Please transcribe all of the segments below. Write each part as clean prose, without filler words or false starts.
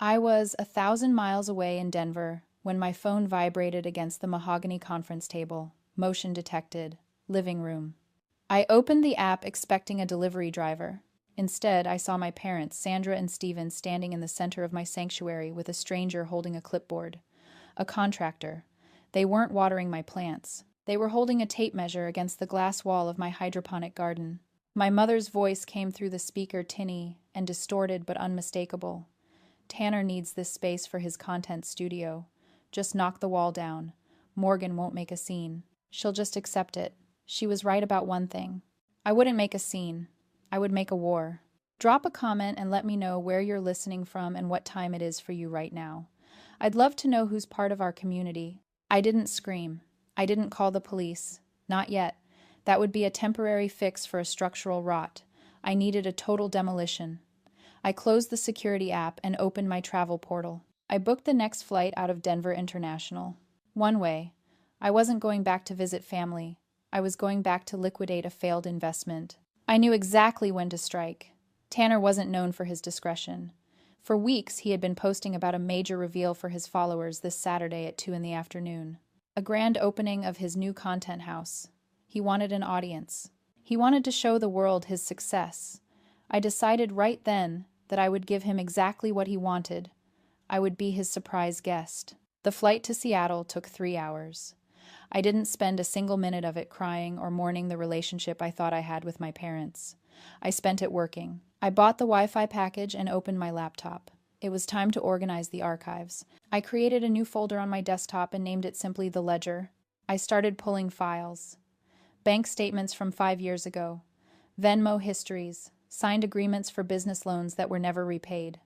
I was 1,000 miles away in Denver when my phone vibrated against the mahogany conference table. Motion detected. Living room. I opened the app expecting a delivery driver. Instead, I saw my parents, Sandra and Steven, standing in the center of my sanctuary with a stranger holding a clipboard. A contractor. They weren't watering my plants. They were holding a tape measure against the glass wall of my hydroponic garden. My mother's voice came through the speaker, tinny and distorted but unmistakable. Tanner needs this space for his content studio. Just knock the wall down. Morgan won't make a scene. She'll just accept it. She was right about one thing. I wouldn't make a scene. I would make a war. Drop a comment and let me know where you're listening from and what time it is for you right now. I'd love to know who's part of our community. I didn't scream. I didn't call the police. Not yet. That would be a temporary fix for a structural rot. I needed a total demolition. I closed the security app and opened my travel portal. I booked the next flight out of Denver International. One way. I wasn't going back to visit family. I was going back to liquidate a failed investment. I knew exactly when to strike. Tanner wasn't known for his discretion. For weeks, he had been posting about a major reveal for his followers this Saturday at 2 in the afternoon. A grand opening of his new content house. He wanted an audience. He wanted to show the world his success. I decided right then that I would give him exactly what he wanted. I would be his surprise guest. The flight to Seattle took 3 hours. I didn't spend a single minute of it crying or mourning the relationship I thought I had with my parents. I spent it working. I bought the Wi-Fi package and opened my laptop. It was time to organize the archives. I created a new folder on my desktop and named it simply The Ledger. I started pulling files. Bank statements from 5 years ago. Venmo histories. Signed agreements for business loans that were never repaid.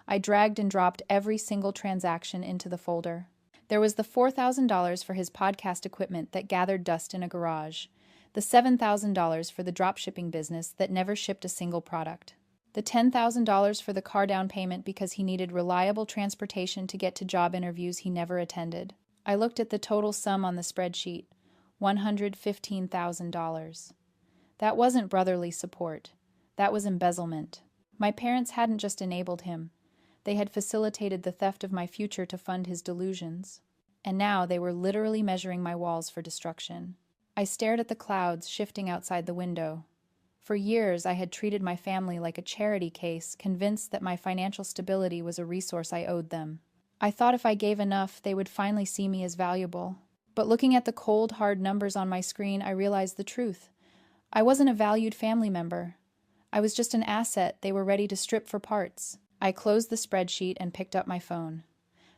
I dragged and dropped every single transaction into the folder. There was the $4,000 for his podcast equipment that gathered dust in a garage. The $7,000 for the dropshipping business that never shipped a single product. The $10,000 for the car down payment because he needed reliable transportation to get to job interviews he never attended. I looked at the total sum on the spreadsheet. $115,000. That wasn't brotherly support. That was embezzlement. My parents hadn't just enabled him. They had facilitated the theft of my future to fund his delusions. And now they were literally measuring my walls for destruction. I stared at the clouds shifting outside the window. For years, I had treated my family like a charity case, convinced that my financial stability was a resource I owed them. I thought if I gave enough, they would finally see me as valuable. But looking at the cold, hard numbers on my screen, I realized the truth. I wasn't a valued family member. I was just an asset they were ready to strip for parts. I closed the spreadsheet and picked up my phone.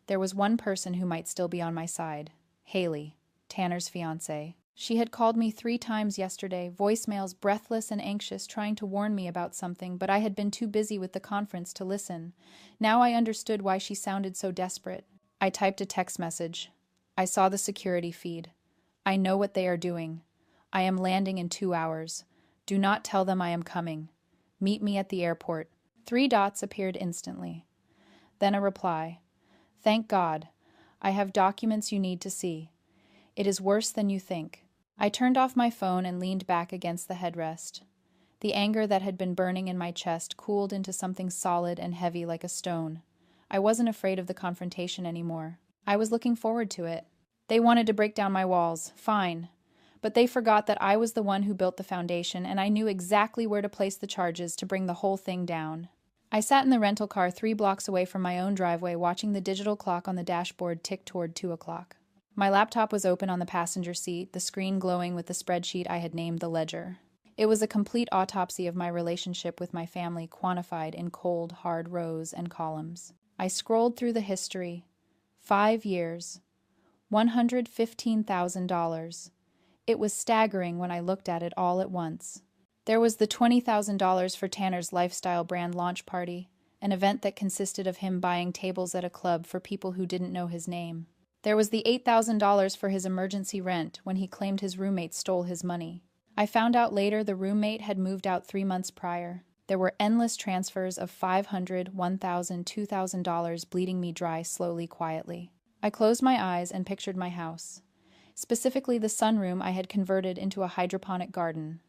There was one person who might still be on my side. Haley, Tanner's fiancée. She had called me 3 times yesterday, voicemails breathless and anxious, trying to warn me about something, but I had been too busy with the conference to listen. Now I understood why she sounded so desperate. I typed a text message. I saw the security feed. I know what they are doing. I am landing in 2 hours. Do not tell them I am coming. Meet me at the airport. 3 dots appeared instantly. Then a reply. Thank God. I have documents you need to see. It is worse than you think. I turned off my phone and leaned back against the headrest. The anger that had been burning in my chest cooled into something solid and heavy like a stone. I wasn't afraid of the confrontation anymore. I was looking forward to it. They wanted to break down my walls. Fine. But they forgot that I was the one who built the foundation, and I knew exactly where to place the charges to bring the whole thing down. I sat in the rental car 3 blocks away from my own driveway, watching the digital clock on the dashboard tick toward 2 o'clock. My laptop was open on the passenger seat, the screen glowing with the spreadsheet I had named The Ledger. It was a complete autopsy of my relationship with my family, quantified in cold, hard rows and columns. I scrolled through the history. 5 years. $115,000. It was staggering when I looked at it all at once. There was the $20,000 for Tanner's lifestyle brand launch party, an event that consisted of him buying tables at a club for people who didn't know his name. There was the $8,000 for his emergency rent when he claimed his roommate stole his money. I found out later the roommate had moved out 3 months prior. There were endless transfers of $500, $1,000, $2,000 bleeding me dry slowly, quietly. I closed my eyes and pictured my house. Specifically the sunroom I had converted into a hydroponic garden.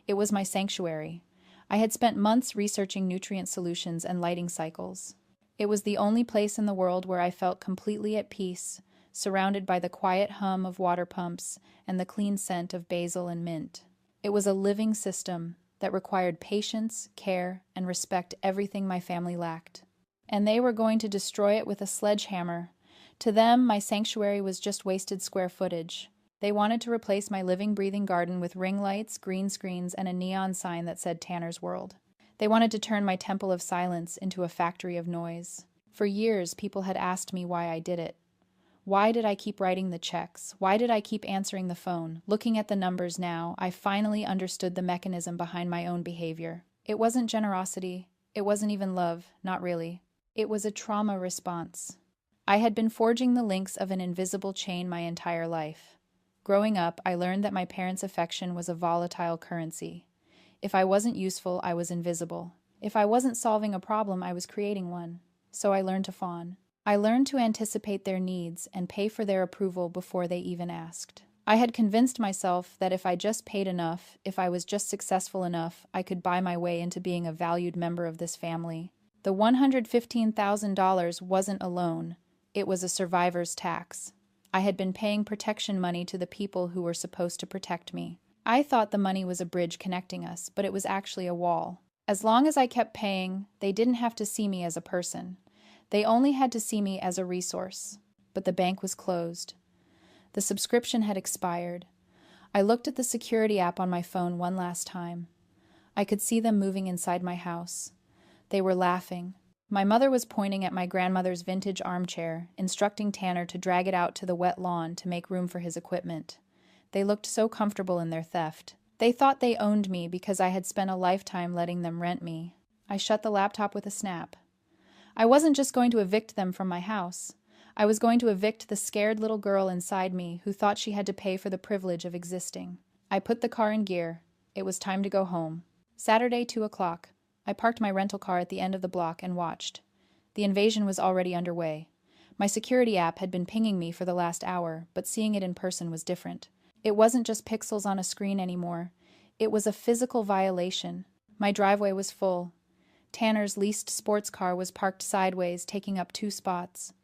It was my sanctuary. I had spent months researching nutrient solutions and lighting cycles. It was the only place in the world where I felt completely at peace, surrounded by the quiet hum of water pumps and the clean scent of basil and mint. It was a living system that required patience, care, and respect everything my family lacked. And they were going to destroy it with a sledgehammer. To them, my sanctuary was just wasted square footage. They wanted to replace my living, breathing garden with ring lights, green screens, and a neon sign that said Tanner's World. They wanted to turn my temple of silence into a factory of noise. For years, people had asked me why I did it. Why did I keep writing the checks? Why did I keep answering the phone? Looking at the numbers now, I finally understood the mechanism behind my own behavior. It wasn't generosity. It wasn't even love. Not really. It was a trauma response. I had been forging the links of an invisible chain my entire life. Growing up, I learned that my parents' affection was a volatile currency. If I wasn't useful, I was invisible. If I wasn't solving a problem, I was creating one. So I learned to fawn. I learned to anticipate their needs and pay for their approval before they even asked. I had convinced myself that if I just paid enough, if I was just successful enough, I could buy my way into being a valued member of this family. The $115,000 wasn't a loan. It was a survivor's tax. I had been paying protection money to the people who were supposed to protect me. I thought the money was a bridge connecting us, but it was actually a wall. As long as I kept paying, they didn't have to see me as a person. They only had to see me as a resource. But the bank was closed. The subscription had expired. I looked at the security app on my phone one last time. I could see them moving inside my house. They were laughing. My mother was pointing at my grandmother's vintage armchair, instructing Tanner to drag it out to the wet lawn to make room for his equipment. They looked so comfortable in their theft. They thought they owned me because I had spent a lifetime letting them rent me. I shut the laptop with a snap. I wasn't just going to evict them from my house. I was going to evict the scared little girl inside me who thought she had to pay for the privilege of existing. I put the car in gear. It was time to go home. Saturday, 2 o'clock. I parked my rental car at the end of the block and watched. The invasion was already underway. My security app had been pinging me for the last hour, but seeing it in person was different. It wasn't just pixels on a screen anymore. It was a physical violation. My driveway was full. Tanner's leased sports car was parked sideways, taking up 2 spots.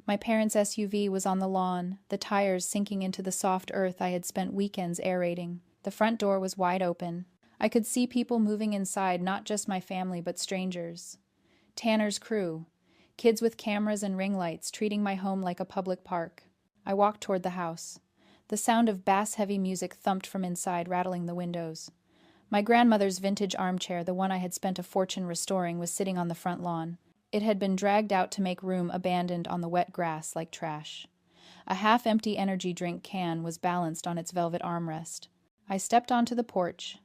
My parents' SUV was on the lawn, the tires sinking into the soft earth I had spent weekends aerating. The front door was wide open. I could see people moving inside, not just my family, but strangers. Tanner's crew. Kids with cameras and ring lights, treating my home like a public park. I walked toward the house. The sound of bass-heavy music thumped from inside, rattling the windows. My grandmother's vintage armchair, the one I had spent a fortune restoring, was sitting on the front lawn. It had been dragged out to make room, abandoned on the wet grass like trash. A half-empty energy drink can was balanced on its velvet armrest. I stepped onto the porch.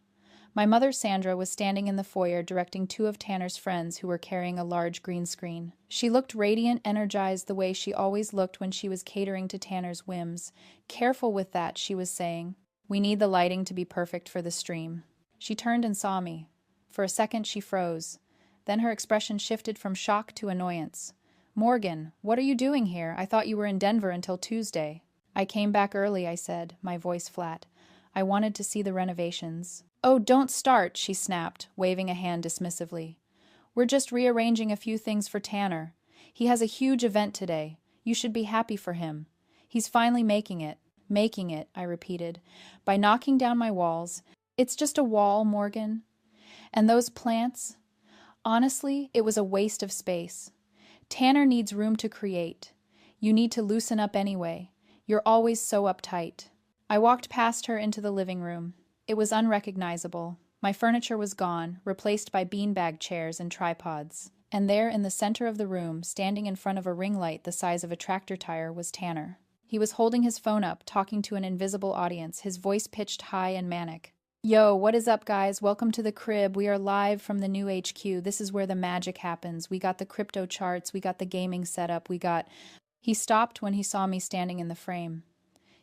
My mother, Sandra, was standing in the foyer directing 2 of Tanner's friends who were carrying a large green screen. She looked radiant, energized the way she always looked when she was catering to Tanner's whims. "Careful with that," she was saying. "We need the lighting to be perfect for the stream." She turned and saw me. For a second she froze. Then her expression shifted from shock to annoyance. "Morgan, what are you doing here? I thought you were in Denver until Tuesday." "I came back early," I said, my voice flat. "I wanted to see the renovations." "Oh, don't start," she snapped, waving a hand dismissively. "We're just rearranging a few things for Tanner. He has a huge event today. You should be happy for him. He's finally making it." "Making it," I repeated, "by knocking down my walls." "It's just a wall, Morgan. And those plants? Honestly, it was a waste of space. Tanner needs room to create. You need to loosen up anyway. You're always so uptight." I walked past her into the living room. It was unrecognizable. My furniture was gone, replaced by beanbag chairs and tripods. And there in the center of the room, standing in front of a ring light the size of a tractor tire, was Tanner. He was holding his phone up, talking to an invisible audience, his voice pitched high and manic. "Yo, what is up, guys? Welcome to the crib. We are live from the new HQ. This is where the magic happens. We got the crypto charts. We got the gaming setup. We got..." He stopped when he saw me standing in the frame.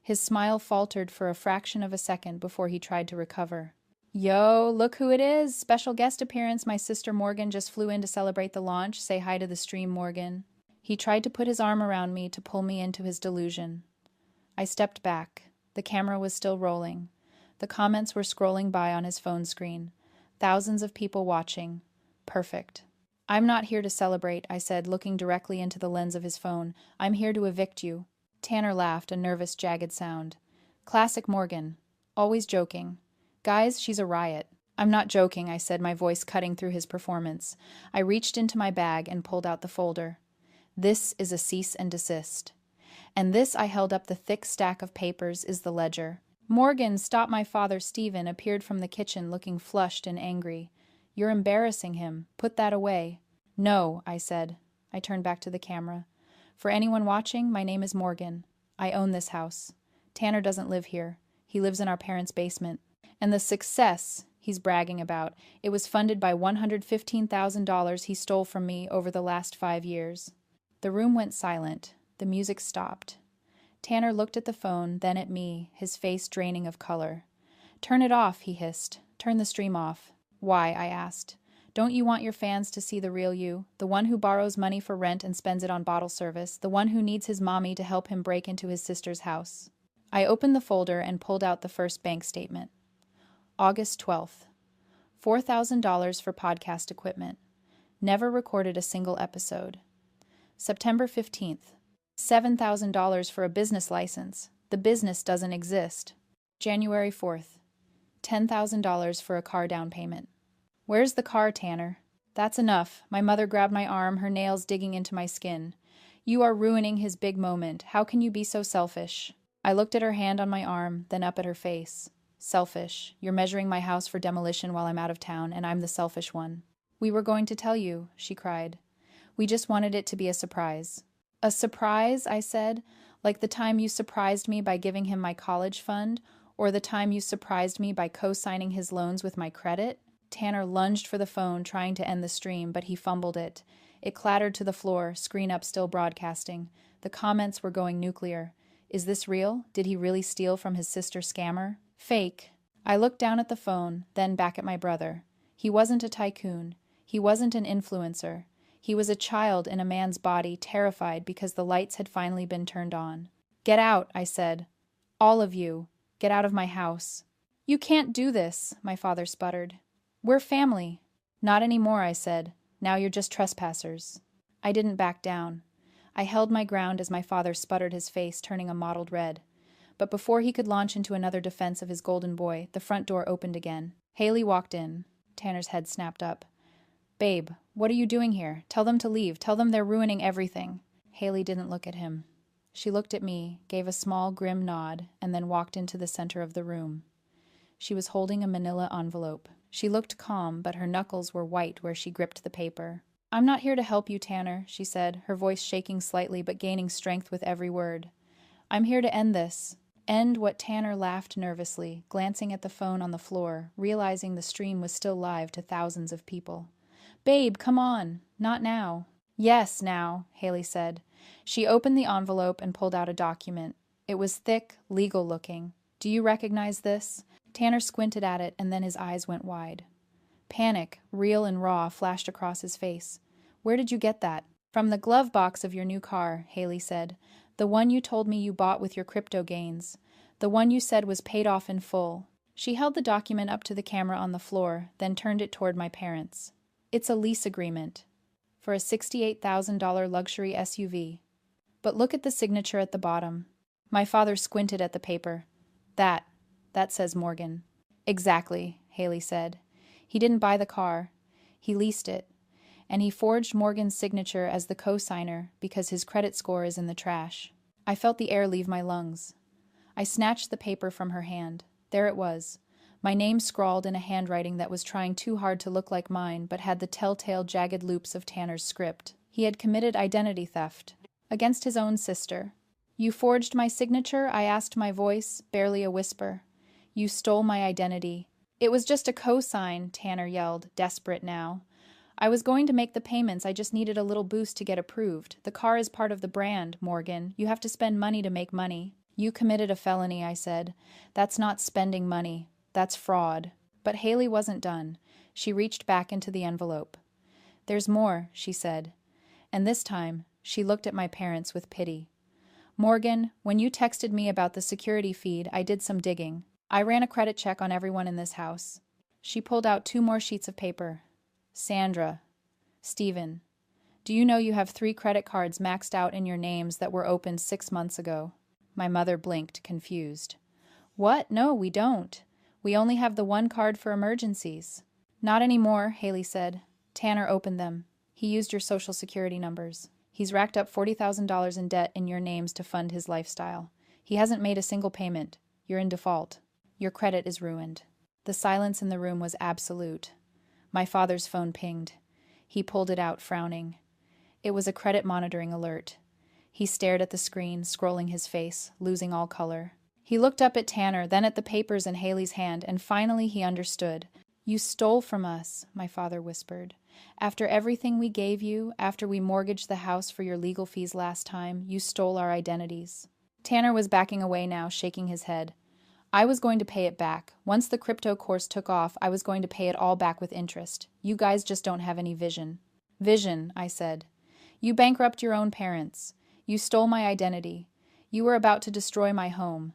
His smile faltered for a fraction of a second before he tried to recover. "Yo, look who it is. Special guest appearance. My sister Morgan just flew in to celebrate the launch. Say hi to the stream, Morgan." He tried to put his arm around me to pull me into his delusion. I stepped back. The camera was still rolling. The comments were scrolling by on his phone screen. Thousands of people watching. Perfect. I'm not here to celebrate, I said, looking directly into the lens of his phone. I'm here to evict you. Tanner laughed, a nervous, jagged sound. Classic Morgan. Always joking. Guys, she's a riot. I'm not joking, I said, my voice cutting through his performance. I reached into my bag and pulled out the folder. This is a cease and desist. And this, I held up the thick stack of papers, is the ledger. Morgan, stop! My father, Stephen, appeared from the kitchen looking flushed and angry. You're embarrassing him. Put that away. No, I said. I turned back to the camera. For anyone watching, my name is Morgan. I own this house. Tanner doesn't live here. He lives in our parents' basement. And the success he's bragging about, it was funded by $115,000 he stole from me over the last 5 years. The room went silent. The music stopped. Tanner looked at the phone, then at me, his face draining of color. Turn it off, he hissed. Turn the stream off. Why? I asked. Don't you want your fans to see the real you? The one who borrows money for rent and spends it on bottle service. The one who needs his mommy to help him break into his sister's house. I opened the folder and pulled out the first bank statement. August 12th. $4,000 for podcast equipment. Never recorded a single episode. September 15th. $7,000 for a business license. The business doesn't exist. January 4th. $10,000 for a car down payment. Where's the car, Tanner? That's enough. My mother grabbed my arm, her nails digging into my skin. You are ruining his big moment. How can you be so selfish? I looked at her hand on my arm, then up at her face. Selfish. You're measuring my house for demolition while I'm out of town, and I'm the selfish one. We were going to tell you, she cried. We just wanted it to be a surprise. A surprise, I said, like the time you surprised me by giving him my college fund, or the time you surprised me by co-signing his loans with my credit? Tanner lunged for the phone, trying to end the stream, but he fumbled it. It clattered to the floor, screen up still broadcasting. The comments were going nuclear. Is this real? Did he really steal from his sister scammer? Fake. I looked down at the phone, then back at my brother. He wasn't a tycoon. He wasn't an influencer. He was a child in a man's body, terrified because the lights had finally been turned on. Get out, I said. All of you. Get out of my house. You can't do this, my father sputtered. We're family. Not anymore, I said. Now you're just trespassers. I didn't back down. I held my ground as my father sputtered, his face turning a mottled red. But before he could launch into another defense of his golden boy, the front door opened again. Haley walked in. Tanner's head snapped up. Babe, what are you doing here? Tell them to leave. Tell them they're ruining everything. Haley didn't look at him. She looked at me, gave a small, grim nod, and then walked into the center of the room. She was holding a manila envelope. She looked calm, but her knuckles were white where she gripped the paper. I'm not here to help you, Tanner, she said, her voice shaking slightly but gaining strength with every word. I'm here to end this. End what? Tanner laughed nervously, glancing at the phone on the floor, realizing the stream was still live to thousands of people. Babe, come on. Not now. Yes, now, Haley said. She opened the envelope and pulled out a document. It was thick, legal-looking. Do you recognize this? Tanner squinted at it, and then his eyes went wide. Panic, real and raw, flashed across his face. Where did you get that? From the glove box of your new car, Haley said. The one you told me you bought with your crypto gains. The one you said was paid off in full. She held the document up to the camera on the floor, then turned it toward my parents. It's a lease agreement for a $68,000 luxury SUV. But look at the signature at the bottom. My father squinted at the paper. That says Morgan. Exactly, Haley said. He didn't buy the car. He leased it. And he forged Morgan's signature as the co-signer because his credit score is in the trash. I felt the air leave my lungs. I snatched the paper from her hand. There it was. My name scrawled in a handwriting that was trying too hard to look like mine, but had the telltale jagged loops of Tanner's script. He had committed identity theft. Against his own sister. You forged my signature? I asked, my voice, barely a whisper. You stole my identity. It was just a cosign, Tanner yelled, desperate now. I was going to make the payments, I just needed a little boost to get approved. The car is part of the brand, Morgan. You have to spend money to make money. You committed a felony, I said. That's not spending money. That's fraud. But Haley wasn't done. She reached back into the envelope. There's more, she said. And this time, she looked at my parents with pity. Morgan, when you texted me about the security feed, I did some digging. I ran a credit check on everyone in this house. She pulled out 2 more sheets of paper. Sandra. Stephen, do you know you have 3 credit cards maxed out in your names that were opened 6 months ago? My mother blinked, confused. What? No, we don't. We only have the 1 card for emergencies. Not anymore, Haley said. Tanner opened them. He used your social security numbers. He's racked up $40,000 in debt in your names to fund his lifestyle. He hasn't made a single payment. You're in default. Your credit is ruined. The silence in the room was absolute. My father's phone pinged. He pulled it out, frowning. It was a credit monitoring alert. He stared at the screen, scrolling his face, losing all color. He looked up at Tanner, then at the papers in Haley's hand, and finally he understood. You stole from us, my father whispered. After everything we gave you, after we mortgaged the house for your legal fees last time, you stole our identities. Tanner was backing away now, shaking his head. I was going to pay it back. Once the crypto course took off, I was going to pay it all back with interest. You guys just don't have any vision. Vision, I said. You bankrupt your own parents. You stole my identity. You were about to destroy my home.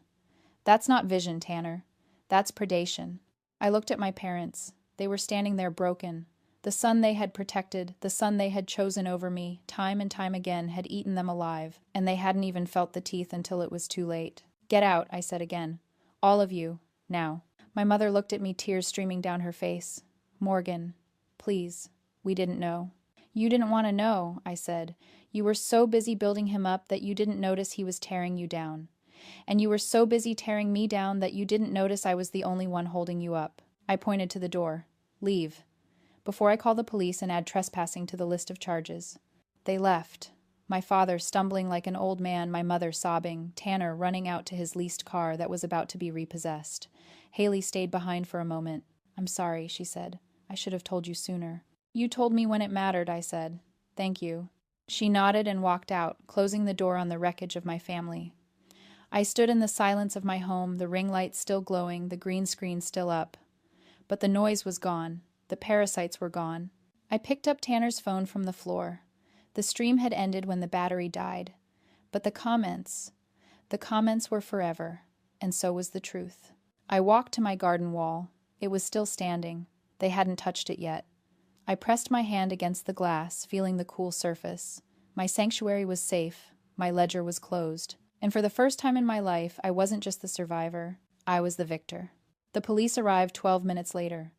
That's not vision, Tanner. That's predation. I looked at my parents. They were standing there broken. The son they had protected, the son they had chosen over me, time and time again, had eaten them alive, and they hadn't even felt the teeth until it was too late. Get out, I said again. All of you, now. My mother looked at me, tears streaming down her face. Morgan, please, we didn't know. You didn't want to know, I said. You were so busy building him up that you didn't notice he was tearing you down. And you were so busy tearing me down that you didn't notice I was the only one holding you up. I pointed to the door. Leave. Before I call the police and add trespassing to the list of charges. They left. My father stumbling like an old man, my mother sobbing, Tanner running out to his leased car that was about to be repossessed. Haley stayed behind for a moment. I'm sorry, she said. I should have told you sooner. You told me when it mattered, I said. Thank you. She nodded and walked out, closing the door on the wreckage of my family. I stood in the silence of my home, the ring light still glowing, the green screen still up. But the noise was gone. The parasites were gone. I picked up Tanner's phone from the floor. The stream had ended when the battery died. But the comments were forever, and so was the truth. I walked to my garden wall. It was still standing. They hadn't touched it yet. I pressed my hand against the glass, feeling the cool surface. My sanctuary was safe. My ledger was closed. And for the first time in my life, I wasn't just the survivor. I was the victor. The police arrived 12 minutes later.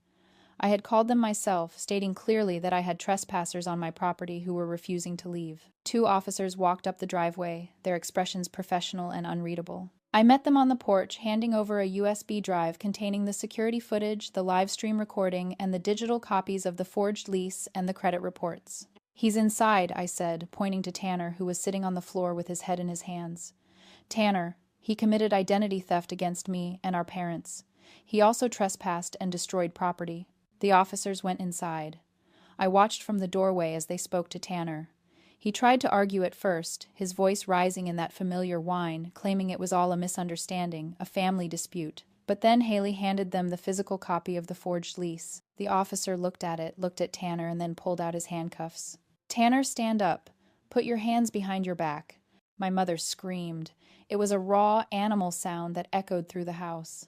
I had called them myself, stating clearly that I had trespassers on my property who were refusing to leave. 2 officers walked up the driveway, their expressions professional and unreadable. I met them on the porch, handing over a USB drive containing the security footage, the live stream recording, and the digital copies of the forged lease and the credit reports. He's inside, I said, pointing to Tanner, who was sitting on the floor with his head in his hands. Tanner, he committed identity theft against me and our parents. He also trespassed and destroyed property. The officers went inside. I watched from the doorway as they spoke to Tanner. He tried to argue at first, his voice rising in that familiar whine, claiming it was all a misunderstanding, a family dispute. But then Haley handed them the physical copy of the forged lease. The officer looked at it, looked at Tanner, and then pulled out his handcuffs. Tanner, stand up. Put your hands behind your back. My mother screamed. It was a raw animal sound that echoed through the house.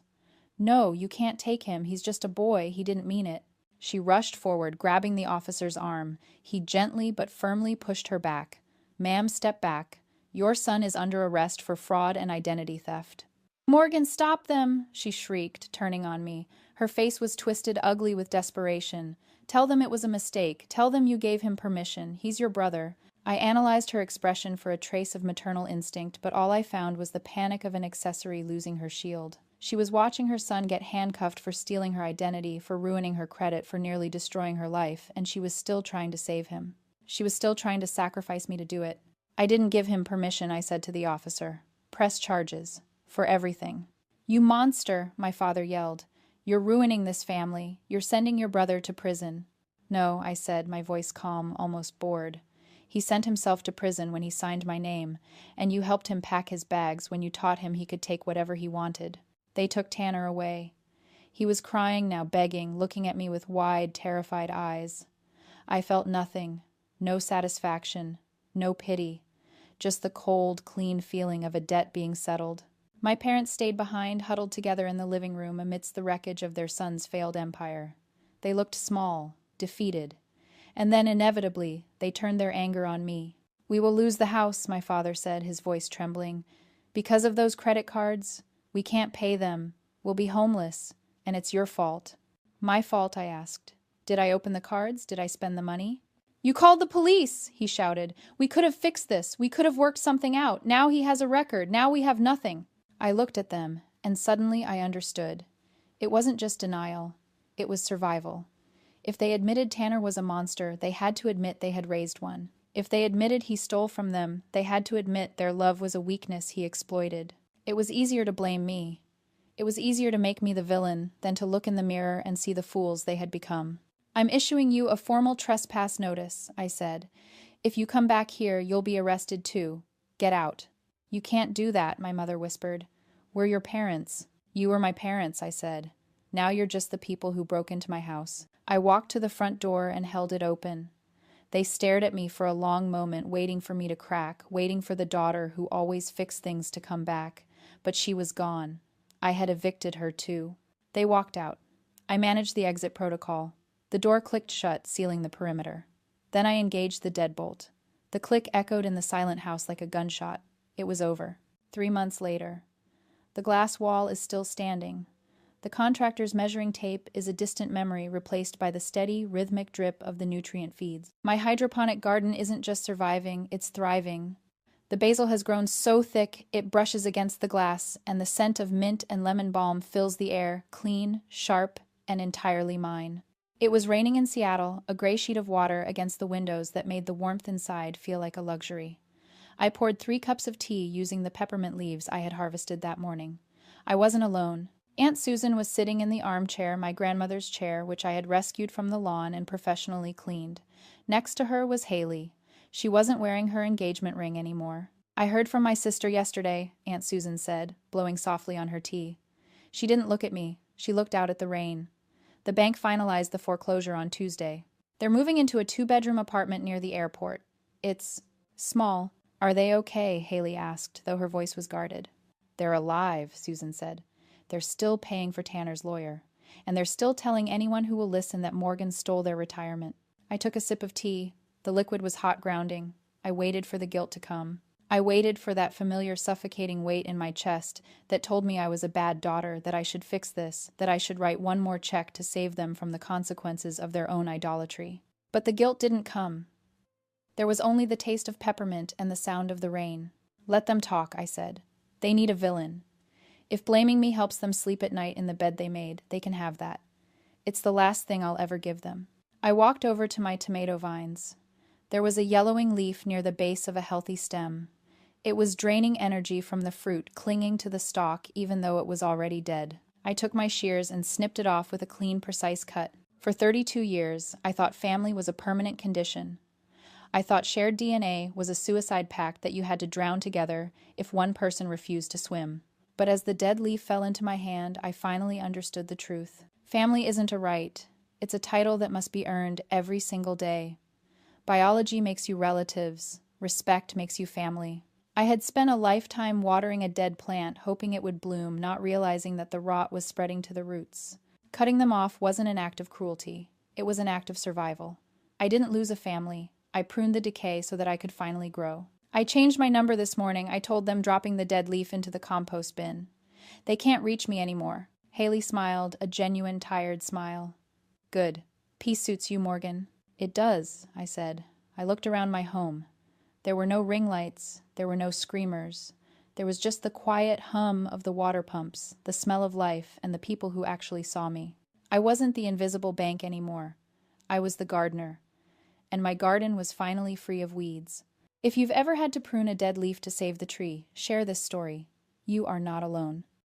No, you can't take him. He's just a boy. He didn't mean it. She rushed forward, grabbing the officer's arm. He gently but firmly pushed her back. Ma'am, step back. Your son is under arrest for fraud and identity theft. Morgan, stop them, she shrieked, turning on me. Her face was twisted ugly with desperation. Tell them it was a mistake. Tell them you gave him permission. He's your brother. I analyzed her expression for a trace of maternal instinct, but all I found was the panic of an accessory losing her shield. She was watching her son get handcuffed for stealing her identity, for ruining her credit, for nearly destroying her life, and she was still trying to save him. She was still trying to sacrifice me to do it. I didn't give him permission, I said to the officer. Press charges. For everything. You monster, my father yelled. You're ruining this family. You're sending your brother to prison. No, I said, my voice calm, almost bored. He sent himself to prison when he signed my name, and you helped him pack his bags when you taught him he could take whatever he wanted. They took Tanner away. He was crying now, begging, looking at me with wide, terrified eyes. I felt nothing, no satisfaction, no pity, just the cold, clean feeling of a debt being settled. My parents stayed behind, huddled together in the living room amidst the wreckage of their son's failed empire. They looked small, defeated, And then, inevitably, they turned their anger on me. "We will lose the house," my father said, his voice trembling. "Because of those credit cards, we can't pay them. We'll be homeless, and it's your fault." "My fault?" I asked. "Did I open the cards? Did I spend the money?" "You called the police!" he shouted. "We could have fixed this. We could have worked something out. Now he has a record. Now we have nothing." I looked at them, and suddenly I understood. It wasn't just denial. It was survival. If they admitted Tanner was a monster, they had to admit they had raised one. If they admitted he stole from them, they had to admit their love was a weakness he exploited. It was easier to blame me. It was easier to make me the villain than to look in the mirror and see the fools they had become. "I'm issuing you a formal trespass notice," I said. "If you come back here, you'll be arrested too. Get out." "You can't do that," my mother whispered. "We're your parents." "You were my parents," I said. "Now you're just the people who broke into my house." I walked to the front door and held it open. They stared at me for a long moment, waiting for me to crack, waiting for the daughter who always fixed things to come back. But she was gone. I had evicted her too. They walked out. I managed the exit protocol. The door clicked shut, sealing the perimeter. Then I engaged the deadbolt. The click echoed in the silent house like a gunshot. It was over. 3 months later. The glass wall is still standing. The contractor's measuring tape is a distant memory replaced by the steady, rhythmic drip of the nutrient feeds. My hydroponic garden isn't just surviving, it's thriving. The basil has grown so thick it brushes against the glass, and the scent of mint and lemon balm fills the air, clean, sharp, and entirely mine. It was raining in Seattle, a gray sheet of water against the windows that made the warmth inside feel like a luxury. I poured 3 cups of tea using the peppermint leaves I had harvested that morning. I wasn't alone. Aunt Susan was sitting in the armchair, my grandmother's chair, which I had rescued from the lawn and professionally cleaned. Next to her was Haley. She wasn't wearing her engagement ring anymore. "I heard from my sister yesterday," Aunt Susan said, blowing softly on her tea. She didn't look at me. She looked out at the rain. "The bank finalized the foreclosure on Tuesday. They're moving into a 2-bedroom apartment near the airport. It's small." "Are they okay?" Haley asked, though her voice was guarded. "They're alive," Susan said. "They're still paying for Tanner's lawyer. And they're still telling anyone who will listen that Morgan stole their retirement." I took a sip of tea. The liquid was hot grounding. I waited for the guilt to come. I waited for that familiar suffocating weight in my chest that told me I was a bad daughter, that I should fix this, that I should write one more check to save them from the consequences of their own idolatry. But the guilt didn't come. There was only the taste of peppermint and the sound of the rain. "Let them talk," I said. "They need a villain. If blaming me helps them sleep at night in the bed they made, they can have that. It's the last thing I'll ever give them." I walked over to my tomato vines. There was a yellowing leaf near the base of a healthy stem. It was draining energy from the fruit, clinging to the stalk even though it was already dead. I took my shears and snipped it off with a clean, precise cut. For 32 years, I thought family was a permanent condition. I thought shared DNA was a suicide pact that you had to drown together if one person refused to swim. But as the dead leaf fell into my hand, I finally understood the truth. Family isn't a right. It's a title that must be earned every single day. Biology makes you relatives. Respect makes you family. I had spent a lifetime watering a dead plant, hoping it would bloom, not realizing that the rot was spreading to the roots. Cutting them off wasn't an act of cruelty. It was an act of survival. I didn't lose a family. I pruned the decay so that I could finally grow. I changed my number this morning, I told them, dropping the dead leaf into the compost bin. "They can't reach me anymore." Haley smiled, a genuine, tired smile. "Good. Peace suits you, Morgan." "It does," I said. I looked around my home. There were no ring lights. There were no screamers. There was just the quiet hum of the water pumps, the smell of life, and the people who actually saw me. I wasn't the invisible bank anymore. I was the gardener. And my garden was finally free of weeds. If you've ever had to prune a dead leaf to save the tree, share this story. You are not alone.